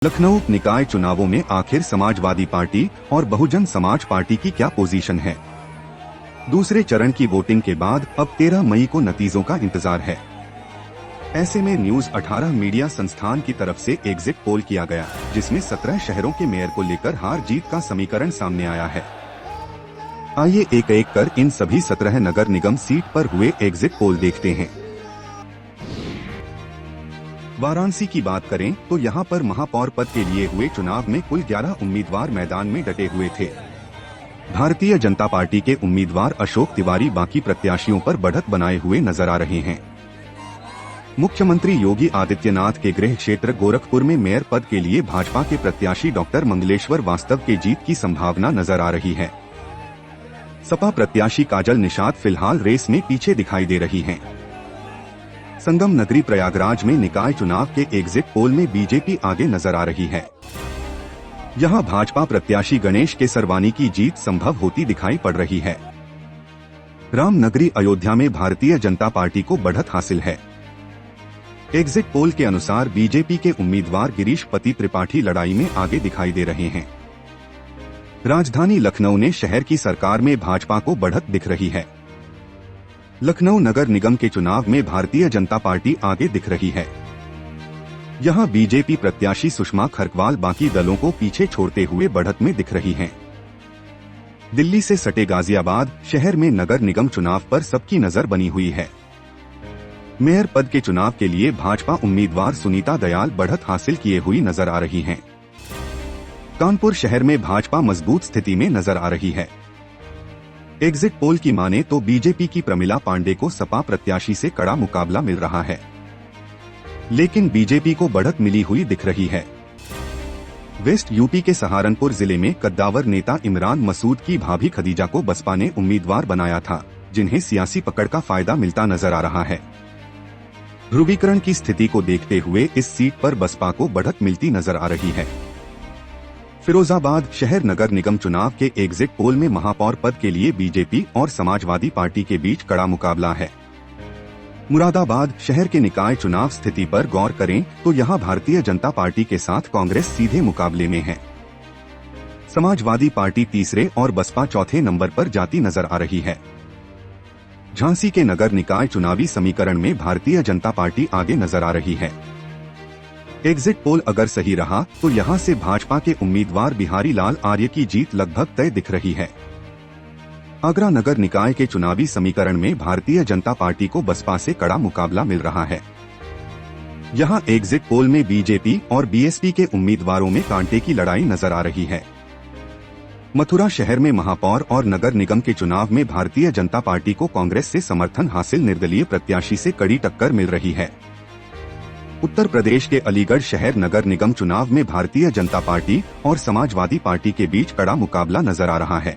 लखनऊ निकाय चुनावों में आखिर समाजवादी पार्टी और बहुजन समाज पार्टी की क्या पोजीशन है। दूसरे चरण की वोटिंग के बाद अब 13 मई को नतीजों का इंतजार है। ऐसे में न्यूज 18 मीडिया संस्थान की तरफ से एग्जिट पोल किया गया, जिसमें 17 शहरों के मेयर को लेकर हार जीत का समीकरण सामने आया है। आइए एक एक कर इन सभी 17 नगर निगम सीट पर हुए एग्जिट पोल देखते हैं। वाराणसी की बात करें तो यहां पर महापौर पद के लिए हुए चुनाव में कुल 11 उम्मीदवार मैदान में डटे हुए थे। भारतीय जनता पार्टी के उम्मीदवार अशोक तिवारी बाकी प्रत्याशियों पर बढ़त बनाए हुए नजर आ रहे हैं। मुख्यमंत्री योगी आदित्यनाथ के गृह क्षेत्र गोरखपुर में मेयर पद के लिए भाजपा के प्रत्याशी डॉक्टर मंगलेश्वर वास्तव के जीत की संभावना नजर आ रही है। सपा प्रत्याशी काजल निषाद फिलहाल रेस में पीछे दिखाई दे रही हैं। संगम नगरी प्रयागराज में निकाय चुनाव के एग्जिट पोल में बीजेपी आगे नजर आ रही है। यहां भाजपा प्रत्याशी गणेश केसरवानी की जीत संभव होती दिखाई पड़ रही है। रामनगरी अयोध्या में भारतीय जनता पार्टी को बढ़त हासिल है। एग्जिट पोल के अनुसार बीजेपी के उम्मीदवार गिरीश पति त्रिपाठी लड़ाई में आगे दिखाई दे रहे हैं। राजधानी लखनऊ ने शहर की सरकार में भाजपा को बढ़त दिख रही है। लखनऊ नगर निगम के चुनाव में भारतीय जनता पार्टी आगे दिख रही है। यहां बीजेपी प्रत्याशी सुषमा खरकवाल बाकी दलों को पीछे छोड़ते हुए बढ़त में दिख रही हैं। दिल्ली से सटे गाजियाबाद शहर में नगर निगम चुनाव पर सबकी नजर बनी हुई है। मेयर पद के चुनाव के लिए भाजपा उम्मीदवार सुनीता दयाल बढ़त हासिल किए हुई नजर आ रही हैं। कानपुर शहर में भाजपा मजबूत स्थिति में नजर आ रही है। एग्जिट पोल की माने तो बीजेपी की प्रमिला पांडे को सपा प्रत्याशी से कड़ा मुकाबला मिल रहा है, लेकिन बीजेपी को बढ़त मिली हुई दिख रही है। वेस्ट यूपी के सहारनपुर जिले में कद्दावर नेता इमरान मसूद की भाभी खदीजा को बसपा ने उम्मीदवार बनाया था, जिन्हें सियासी पकड़ का फायदा मिलता नजर आ रहा है। ध्रुवीकरण की स्थिति को देखते हुए इस सीट पर बसपा को बढ़त मिलती नजर आ रही है। फिरोजाबाद शहर नगर निगम चुनाव के एग्जिट पोल में महापौर पद के लिए बीजेपी और समाजवादी पार्टी के बीच कड़ा मुकाबला है। मुरादाबाद शहर के निकाय चुनाव स्थिति पर गौर करें तो यहां भारतीय जनता पार्टी के साथ कांग्रेस सीधे मुकाबले में है। समाजवादी पार्टी तीसरे और बसपा चौथे नंबर पर जाती नजर आ रही है। झांसी के नगर निकाय चुनावी समीकरण में भारतीय जनता पार्टी आगे नजर आ रही है। एग्जिट पोल अगर सही रहा तो यहां से भाजपा के उम्मीदवार बिहारी लाल आर्य की जीत लगभग तय दिख रही है। आगरा नगर निकाय के चुनावी समीकरण में भारतीय जनता पार्टी को बसपा से कड़ा मुकाबला मिल रहा है। यहां एग्जिट पोल में बीजेपी और बीएसपी के उम्मीदवारों में कांटे की लड़ाई नजर आ रही है। मथुरा शहर में महापौर और नगर निगम के चुनाव में भारतीय जनता पार्टी को कांग्रेस से समर्थन हासिल निर्दलीय प्रत्याशी से कड़ी टक्कर मिल रही है। उत्तर प्रदेश के अलीगढ़ शहर नगर निगम चुनाव में भारतीय जनता पार्टी और समाजवादी पार्टी के बीच कड़ा मुकाबला नजर आ रहा है।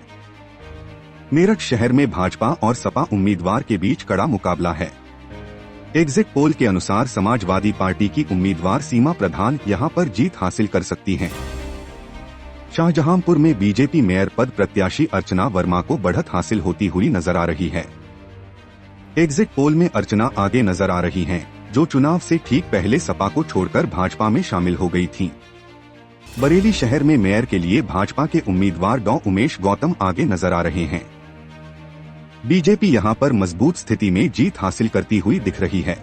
मेरठ शहर में भाजपा और सपा उम्मीदवार के बीच कड़ा मुकाबला है। एग्जिट पोल के अनुसार समाजवादी पार्टी की उम्मीदवार सीमा प्रधान यहां पर जीत हासिल कर सकती हैं। शाहजहांपुर में बीजेपी मेयर पद प्रत्याशी अर्चना वर्मा को बढ़त हासिल होती हुई नजर आ रही है। एग्जिट पोल में अर्चना आगे नजर आ रही हैं, जो चुनाव से ठीक पहले सपा को छोड़कर भाजपा में शामिल हो गई थीं। बरेली शहर में मेयर के लिए भाजपा के उम्मीदवार डॉ उमेश गौतम आगे नजर आ रहे हैं। बीजेपी यहां पर मजबूत स्थिति में जीत हासिल करती हुई दिख रही है।